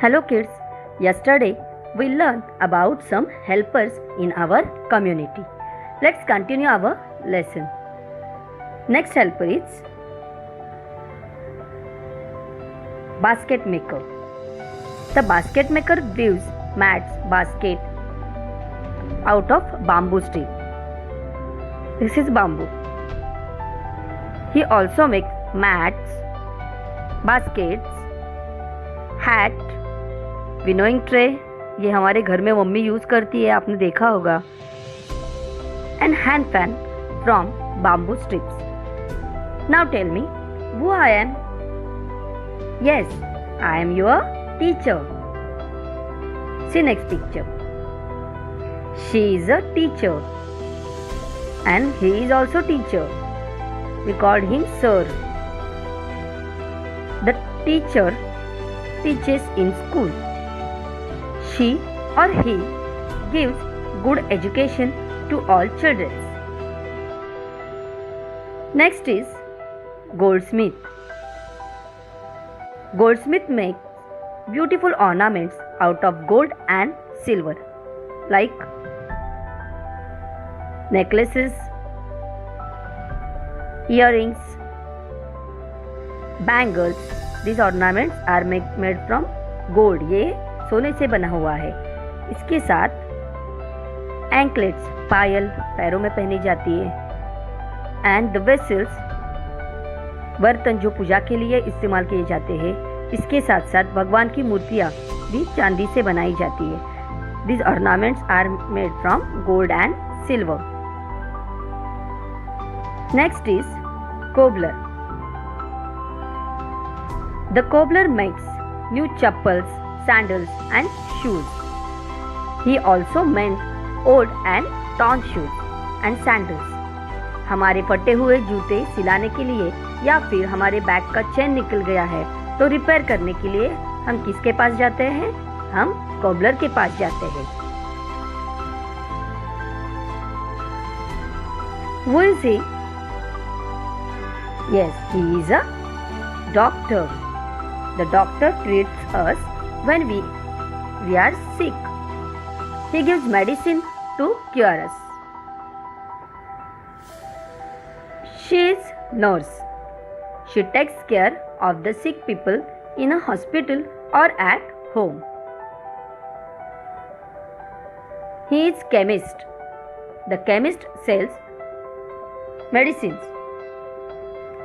Hello kids, yesterday we learned about some helpers in our community. Let's continue our lesson. Next helper is basket maker. The basket maker weaves mats basket out of bamboo stick. This is bamboo. He also makes mats, baskets, hat, winnowing tray, ये हमारे घर में mummy use करती है, आपने देखा होगा, and hand fan from bamboo strips. Now tell me who I am. Yes, I am your teacher. See next picture. She is a teacher and he is also teacher. We called him sir. The teacher teaches in school. She or he gives good education to all children. Next is goldsmith. Goldsmith makes beautiful ornaments out of gold and silver, like necklaces, earrings, bangles. These ornaments are made from gold. ये सोने से बना हुआ है. इसके साथ anklets, पायल पैरों में पहनी जाती है, एंड द वेसल्स, बर्तन जो पूजा के लिए इस्तेमाल किए जाते हैं. इसके साथ साथ भगवान की मूर्तियाँ भी चांदी से बनाई जाती है. These ornaments are made from gold and silver. Next is cobbler. The cobbler makes new chappals, sandals and shoes. He also mends old and torn shoes and sandals. हमारे फटे हुए जूते सिलाने के लिए या फिर हमारे बैग का चेन निकल गया है तो रिपेयर करने के लिए हम किसके पास जाते हैं? हम कोबलर के पास जाते हैं. Who is he? Yes, he is a doctor. The doctor treats us when we are sick. He gives medicine to cure us. She is nurse. She takes care of the sick people in a hospital or at home. He is chemist. The chemist sells medicines.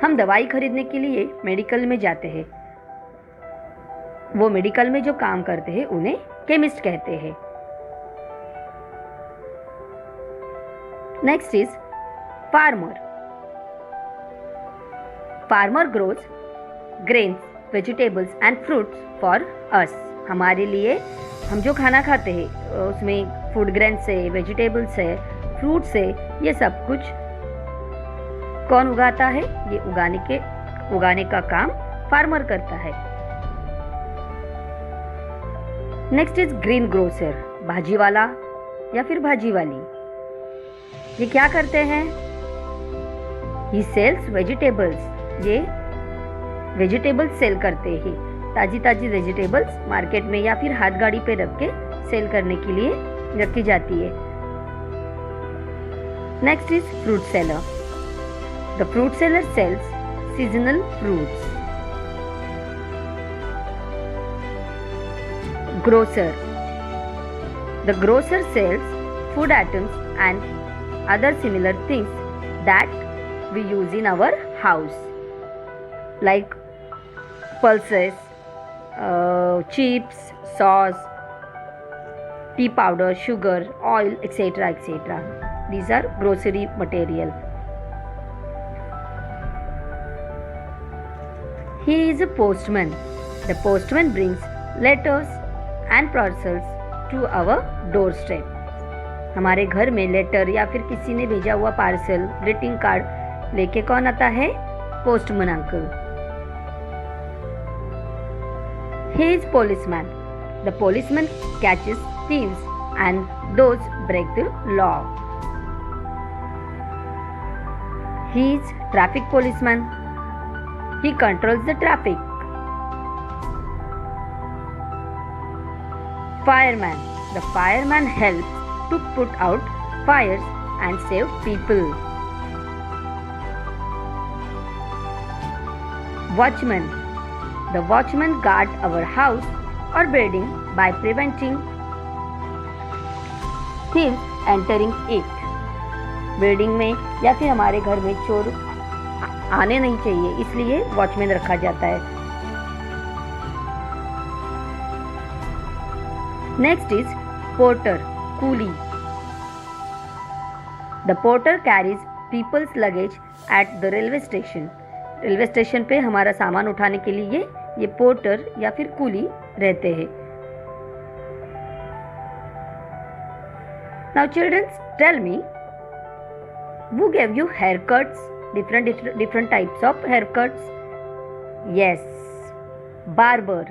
हम दवाई खरीदने के लिए medical में जाते हैं. वो medical में जो काम करते हैं उन्हें केमिस्ट कहते हैं. Next is farmer. Farmer grows grains, vegetables and fruits for us. हमारे लिए हम जो खाना खाते हैं उसमें फूड ग्रेन्स है, वेजिटेबल्स है, फ्रूट्स है, ये सब कुछ कौन उगाता है? ये उगाने का काम फार्मर करता है. Next is green grocer. भाजी वाला या फिर भाजी वाली. ये क्या करते हैं? ही सेल्स वेजिटेबल्स. ये वेजिटेबल्स सेल करते हैं. ताजी ताजी वेजिटेबल्स मार्केट में या फिर हाथ गाड़ी पे रख के सेल करने के लिए रखी जाती है. Next is fruit seller. The fruit seller sales seasonal fruits. Grocer. The grocer sells food items and other similar things that we use in our house, like pulses, chips, sauce, tea powder, sugar, oil, etc. etc. These are grocery material. He is a postman. The postman brings letters and parcels to our doorstep. हमारे घर में letter या फिर किसी ने भेजा हुआ parcel, greeting card लेके कौन आता है? Postman uncle. He is policeman. The policeman catches thieves and those break the law. He is traffic policeman. He controls the traffic. Fireman. The fireman helps to put out fires and save people. Watchman. The watchman guard our house or building by preventing thieves entering it. Building में या फिर हमारे घर में चोर आने नहीं चाहिए, इसलिए वॉचमैन रखा जाता है. Next is porter, coolie. The porter carries peoples luggage at the railway station. Railway station पे हमारा सामान उठाने के लिए ये पोर्टर या फिर कूली रहते हैं. Now childrens, tell me, who gave you haircuts? Different types of haircuts. Yes, barber.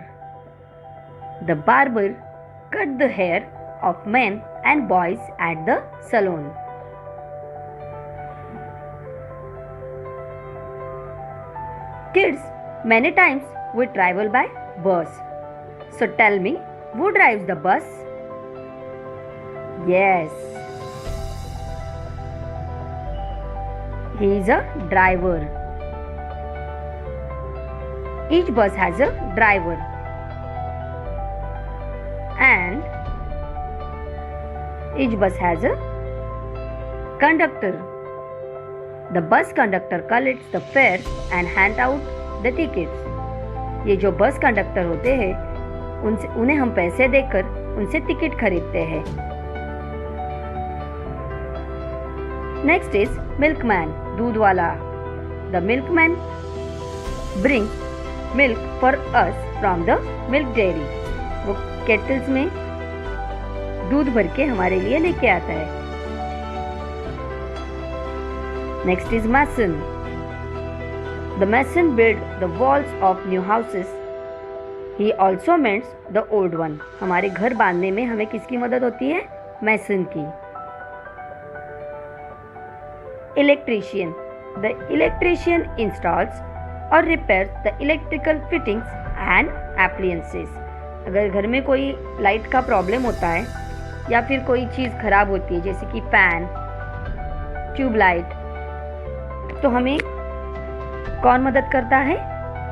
The barber cut the hair of men and boys at the salon. Kids, many times we travel by bus. So tell me, who drives the bus? Yes, he is a driver. Each bus has a driver and each bus has a conductor. The bus conductor collects the fare and hand out the tickets. ये जो bus conductor होते हैं उन्हें हम पैसे देकर उनसे ticket खरीदते हैं. Next is milkman, दूध वाला. The milkman brings milk for us from the milk dairy. वो केटल्स में दूध भर के हमारे लिए लेके आता है. Next is mason. The mason build the walls of new houses. He also mends the old one. हमारे घर बांधने में हमें किसकी मदद होती है? मैसन की. Electrician. The electrician installs or repairs the electrical fittings and appliances. अगर घर में कोई लाइट का प्रॉब्लम होता है या फिर कोई चीज़ खराब होती है जैसे कि फैन, ट्यूबलाइट, तो हमें कौन मदद करता है?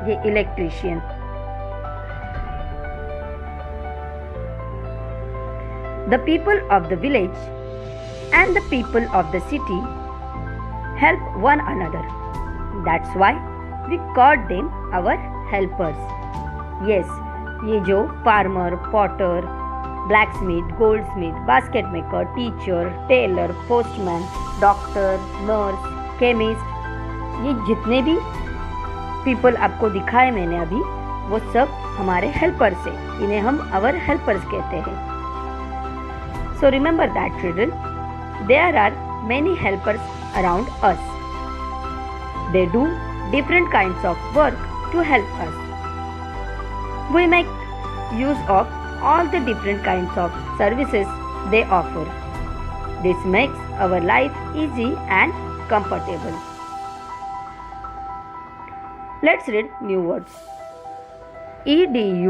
ये electrician. The people of the village and the people of the city help one another. That's why we call them our helpers. Yes, ये जो farmer, potter, blacksmith, goldsmith, basket maker, teacher, tailor, postman, doctor, nurse, chemist, ये जितने भी people आपको दिखाए मैंने अभी, वो सब हमारे हेल्पर्स हैं. इन्हें हम आवर हेल्पर्स कहते हैं. So remember that, children. There are many helpers around us. They do different kinds of work to help us. We make use of all the different kinds of services they offer. This makes our life easy and comfortable. Let's read new words. Educates,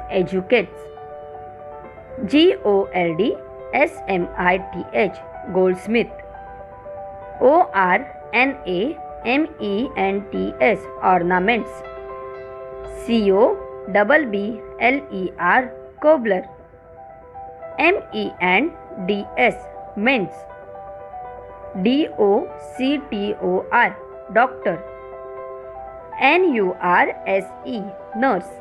educates. Goldsmith, goldsmith. Ornaments, ornaments. Cobbler, cobbler. Mends, mends. Doctor, doctor. Nurse, nurse.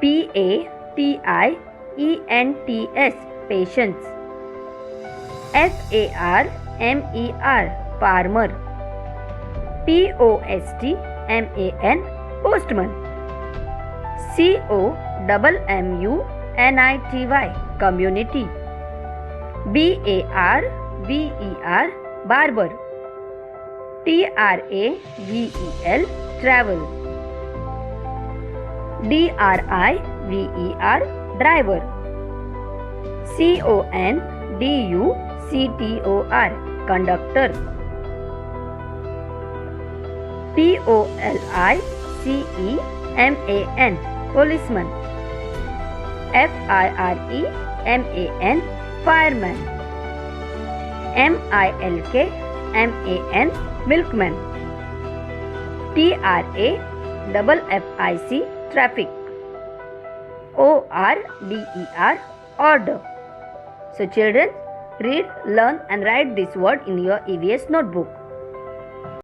Patients, patients. Farmer, farmer. Postman, postman. Community, community. Barber. Travel, travel. Driver. Conductor. Policeman, policeman. F-I-R-E-M-A-N, fireman. M-I-L-K-M-A-N, milkman. T-R-A-F-F-I-C, traffic. O-R-D-E-R, order. So children, read, learn and write this word in your EVS notebook.